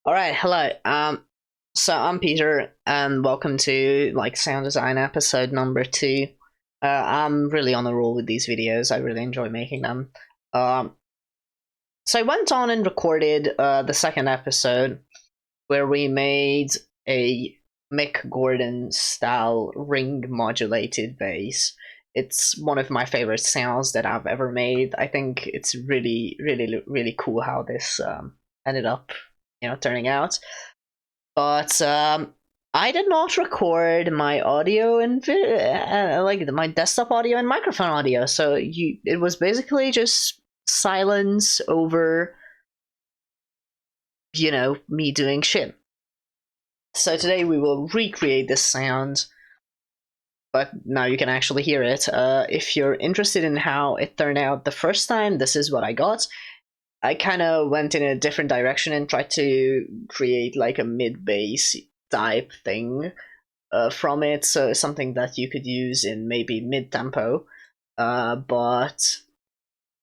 All right, hello. So I'm Peter, and welcome to sound design episode number 2. I'm really on a roll with these videos. I really enjoy making them. So I went on and recorded the second episode where we made a Mick Gordon style ring modulated bass. It's one of my favorite sounds that I've ever made. I think it's really cool how this ended up, turning out. But I did not record my audio and my desktop audio and microphone audio. So it was basically just silence over, me doing shit. So today we will recreate this sound, but now you can actually hear it. If you're interested in how it turned out the first time, this is what I got. I kind of went in a different direction and tried to create like a mid-bass type thing from it, so something that you could use in maybe mid-tempo. But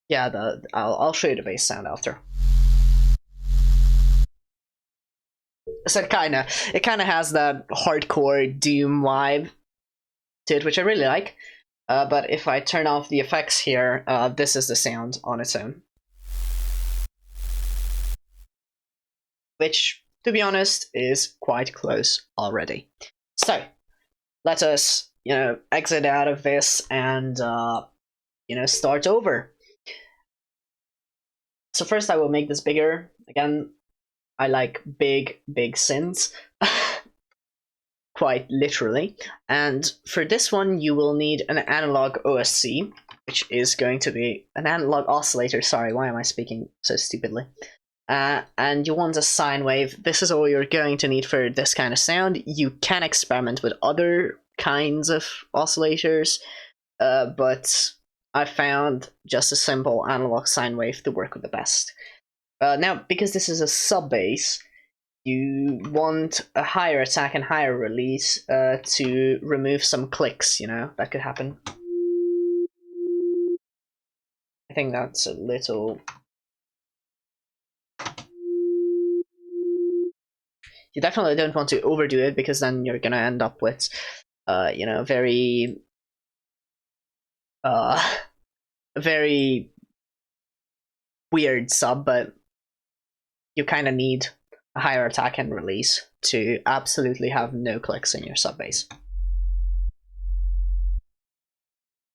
yeah, I'll show you the bass sound after. So it kind of has that hardcore doom vibe to it, which I really like. But if I turn off the effects here, this is the sound on its own. Which, to be honest, is quite close already. So, let us, exit out of this and, start over. So first I will make this bigger. Again, I like big synths. Quite literally. And for this one, you will need an analog OSC, which is going to be an analog oscillator. Sorry, why am I speaking so stupidly? And you want a sine wave. This is all you're going to need for this kind of sound. You can experiment with other kinds of oscillators, but I found just a simple analog sine wave to work with the best. Now, because this is a sub bass, you want a higher attack and higher release to remove some clicks, that could happen. I think that's a little... You definitely don't want to overdo it, because then you're gonna end up with, very, very weird sub, but you kind of need a higher attack and release to absolutely have no clicks in your sub bass.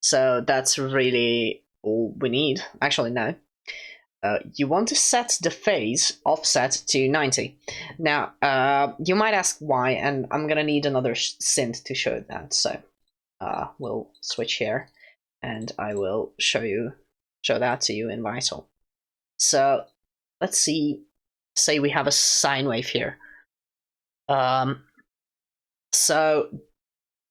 So that's really all we need. Actually, no. You want to set the phase offset to 90. Now, you might ask why, and I'm gonna need another synth to show that. So, we'll switch here, and I will show that to you in Vital. So, let's see. Say we have a sine wave here. So,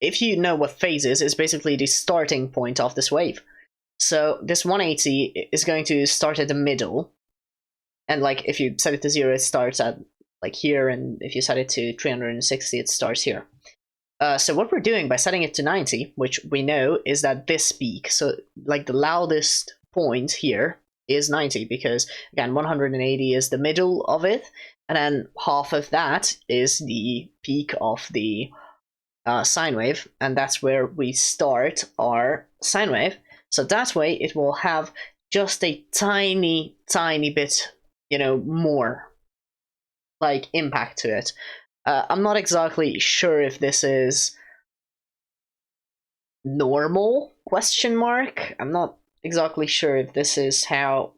if you know what phase is, it's basically the starting point of this wave. So this 180 is going to start at the middle, and if you set it to 0, it starts at here, and if you set it to 360, it starts here. So what we're doing by setting it to 90, which we know is that this peak, so the loudest point here is 90, because again 180 is the middle of it, and then half of that is the peak of the sine wave, and that's where we start our sine wave. So that way it will have just a tiny bit, more impact to it. I'm not exactly sure if this is normal, ? I'm not exactly sure if this is how,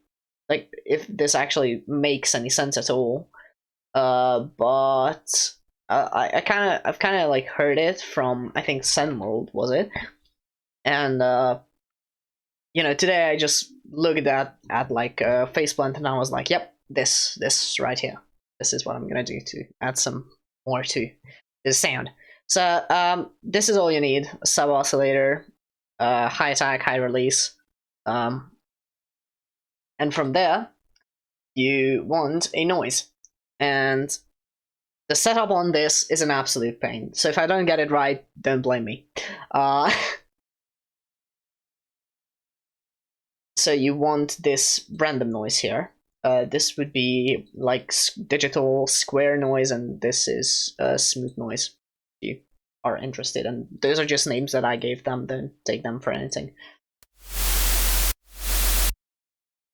if this actually makes any sense at all. But I've kind of heard it from, I think, Senmold, was it? And today I just looked at faceplant, and I was like, yep, this right here. This is what I'm gonna do to add some more to the sound. So this is all you need: a sub oscillator, high attack, high release, and from there you want a noise. And the setup on this is an absolute pain. So if I don't get it right, don't blame me. So you want this random noise here. This would be like digital square noise, and this is smooth noise. If you are interested, and those are just names that I gave them. Don't take them for anything.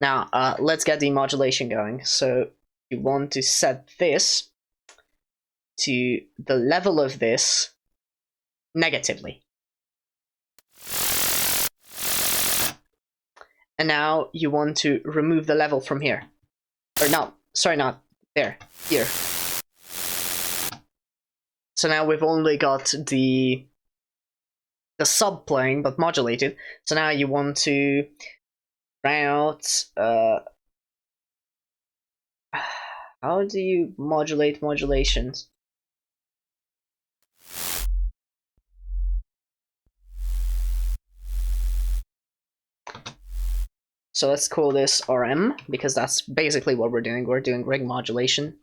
Now, let's get the modulation going. So you want to set this to the level of this negatively. And now you want to remove the level from here. Or no, sorry, not there, here. So now we've only got the sub playing, but modulated. So now you want to route, how do you modulate modulations? So let's call this RM, because that's basically what we're doing. We're doing ring modulation.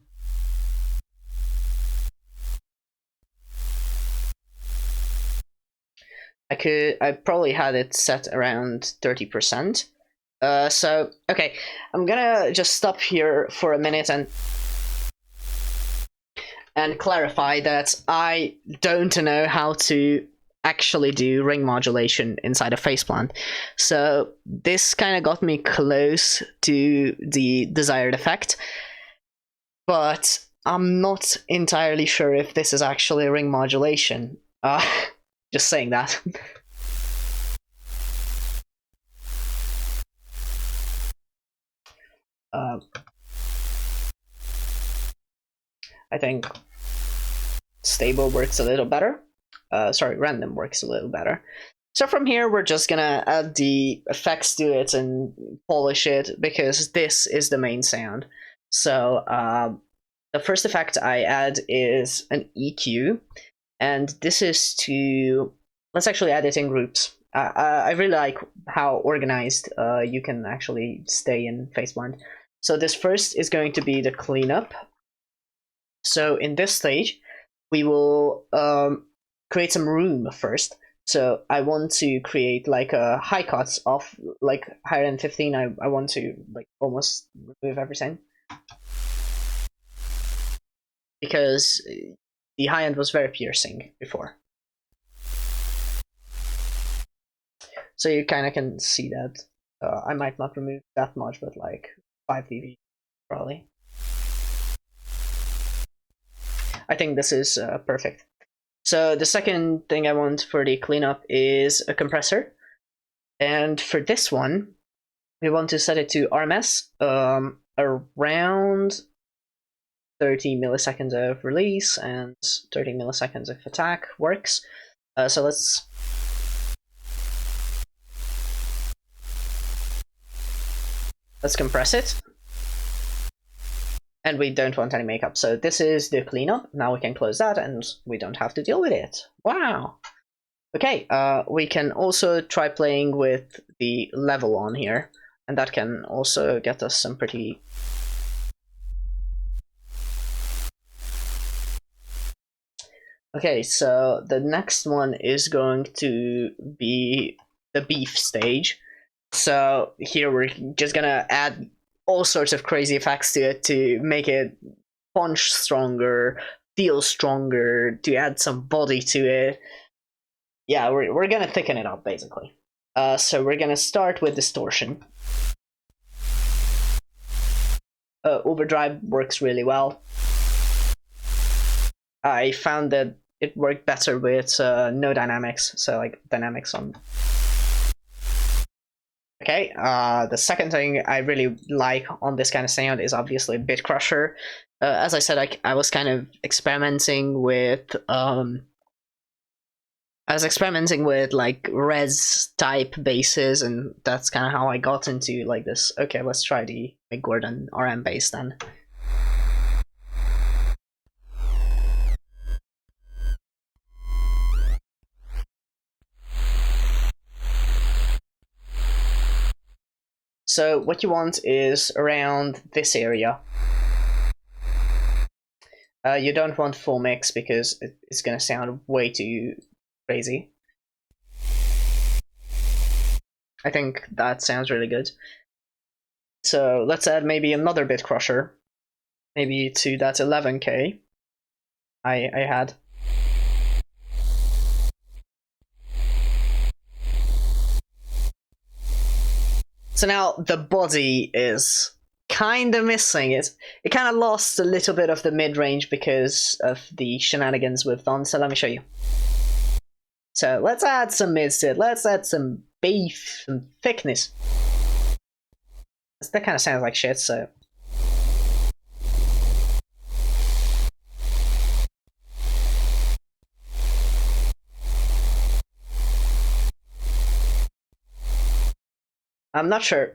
I probably had it set around 30%. So, okay, I'm gonna just stop here for a minute and clarify that I don't know how to actually do ring modulation inside a faceplant. So this kind of got me close to the desired effect, but I'm not entirely sure if this is actually ring modulation. Just saying that. I think stable works a little better. Sorry, random works a little better. So from here, we're just gonna add the effects to it and polish it, because this is the main sound. So the first effect I add is an EQ, and this is to, let's actually add it in groups. I really like how organized you can actually stay in faceplant. So this first is going to be the cleanup. So in this stage, we will create some room first. So I want to create like a high cuts of like higher than 15. I want to like almost remove everything, because the high end was very piercing before. So you kind of can see that. I might not remove that much, but like 5 dB probably. I think this is perfect. So the second thing I want for the cleanup is a compressor. And for this one, we want to set it to RMS, around 30 milliseconds of release and 30 milliseconds of attack works. So let's compress it. And we don't want any makeup. So this is the cleanup. Now we can close that and we don't have to deal with it. Wow. Okay, we can also try playing with the level on here, and that can also get us some pretty... Okay, so the next one is going to be the beef stage. So here we're just gonna add all sorts of crazy effects to it to make it punch stronger, feel stronger, to add some body to it. Yeah, we're gonna thicken it up, basically. So we're gonna start with distortion. Overdrive works really well. I found that it worked better with no dynamics, so like dynamics on. Okay, the second thing I really like on this kind of sound is obviously Bit Crusher. As I said, I was kind of experimenting with like res type basses, and that's kind of how I got into like this. Okay, let's try the Mick Gordon RM bass then. So what you want is around this area. You don't want full mix because it's going to sound way too crazy. I think that sounds really good. So let's add maybe another bit crusher, maybe to that 11K I had. So now the body is kind of missing. It kind of lost a little bit of the mid-range because of the shenanigans we've done, so let me show you. So let's add some mid-sit, let's add some beef, some thickness. That kind of sounds like shit, so... I'm not sure.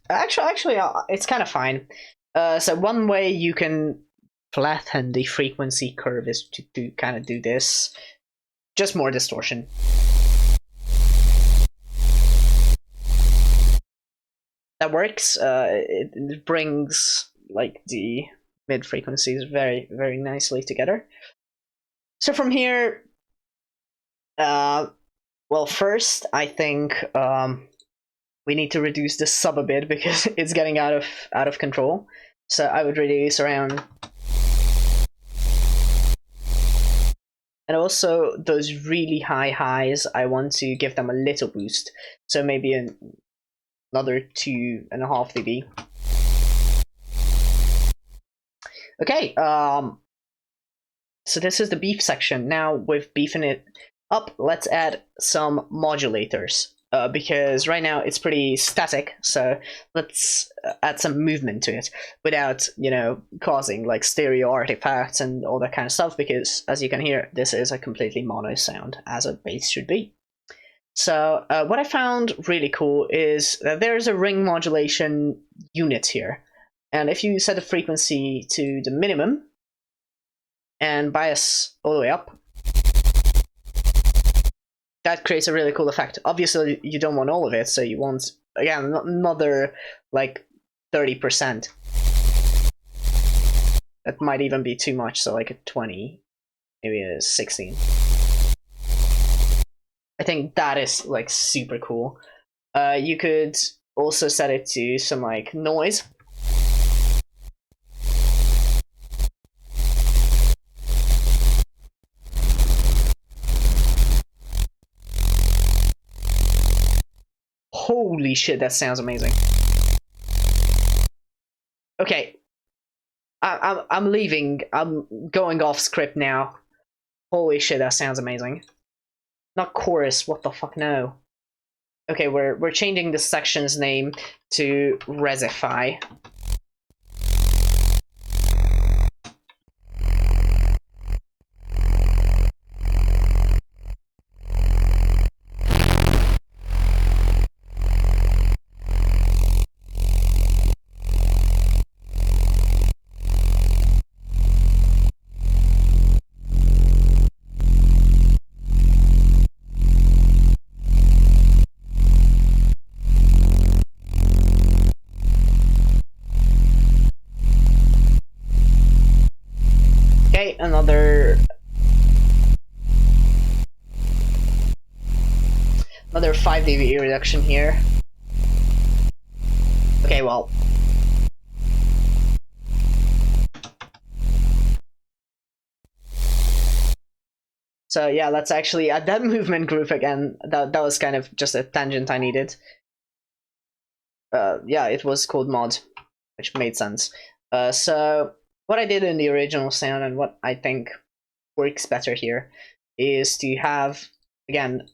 Actually, it's kind of fine. So one way you can flatten the frequency curve is to kind of do this. Just more distortion. That works. It brings like the mid frequencies very, very nicely together. So from here, well, first I think we need to reduce the sub a bit because it's getting out of control. So I would reduce around, and also those really high highs, I want to give them a little boost. So maybe another 2.5 dB. Okay, so this is the beef section. Now with beefing it up, let's add some modulators. Because right now it's pretty static, so let's add some movement to it without, you know, causing like stereo artifacts and all that kind of stuff, because as you can hear, this is a completely mono sound, as a bass should be. So what I found really cool is that there's a ring modulation unit here, and if you set the frequency to the minimum and bias all the way up, that creates a really cool effect. Obviously, you don't want all of it, so you want, again, another like 30%. That might even be too much, so like a 20, maybe a 16. I think that is like super cool. You could also set it to some like noise. Holy shit, that sounds amazing. Okay, I'm leaving. I'm going off script now. Holy shit, that sounds amazing. Not chorus. What the fuck? No. Okay, we're changing the section's name to Resify. Okay, another 5 dB reduction here. Okay, well. So yeah, let's actually add that movement group again. That was kind of just a tangent I needed. Yeah, it was called mod, which made sense. So what I did in the original sound and what I think works better here is to have, again,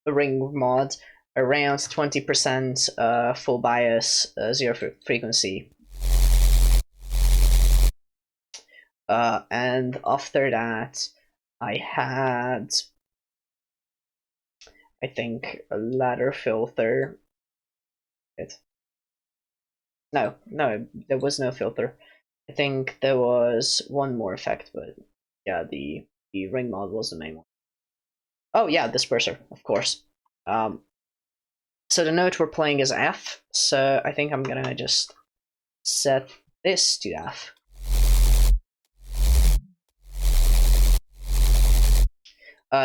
a ring mod around 20% full bias, 0 frequency. And after that, I had, I think, a ladder filter. No, there was no filter. I think there was one more effect, but yeah, the ring mod was the main one. Oh yeah, disperser, of course. So the note we're playing is F, so I think I'm gonna just set this to F.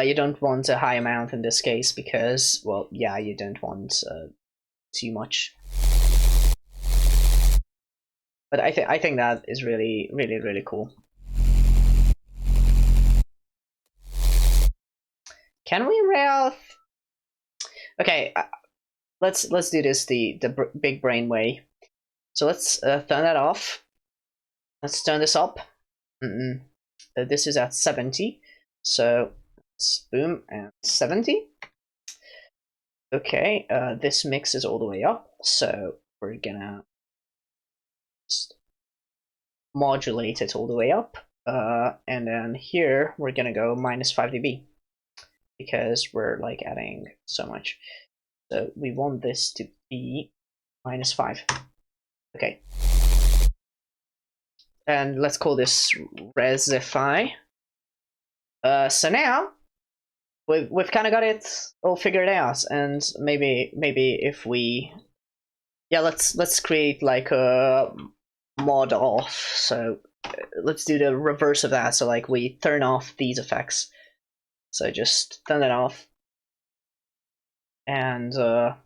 You don't want a high amount in this case because, well, yeah, you don't want too much. But I think that is really, really, really cool. Can we rail? Okay, let's do this the big brain way. So let's turn that off. Let's turn this up. This is at 70. So boom, and 70. Okay, this mix is all the way up. So we're gonna just modulate it all the way up. And then here we're gonna go minus 5 dB because we're like adding so much. So we want this to be minus 5. Okay. And let's call this resify. So now we've kind of got it all figured out, and maybe if we, yeah, let's create like a mod off. So let's do the reverse of that. So like we turn off these effects. So just turn that off, and turn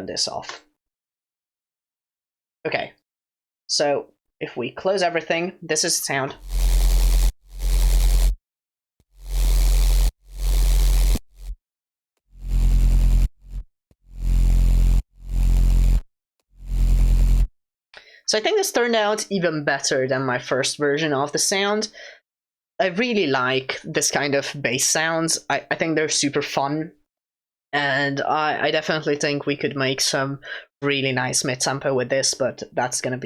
this off. Okay. So if we close everything, this is the sound. So I think this turned out even better than my first version of the sound. I really like this kind of bass sounds. I think they're super fun. And I definitely think we could make some really nice mid-tempo with this, but that's gonna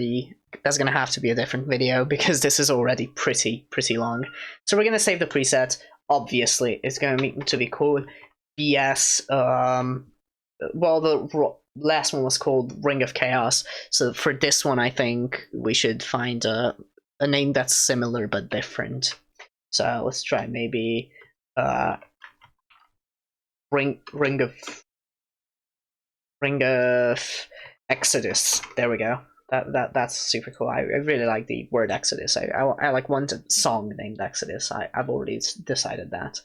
have to be a different video because this is already pretty long. So we're gonna save the preset. Obviously, it's going to be called BS. Well, the last one was called Ring of Chaos. So for this one, I think we should find a name that's similar but different. So let's try maybe Ring of Exodus. There we go. That's super cool. I really like the word Exodus. I like one song named Exodus. I've already decided that.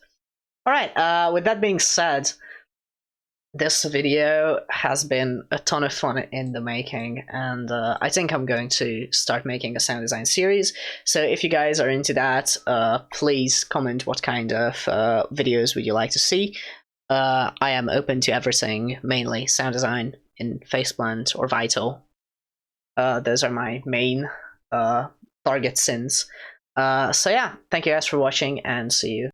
All right. With that being said, this video has been a ton of fun in the making, and I think I'm going to start making a sound design series. So if you guys are into that, please comment what kind of videos would you like to see. I am open to everything, mainly sound design in Faceplant or Vital. Those are my main target sins. So yeah, thank you guys for watching, and see you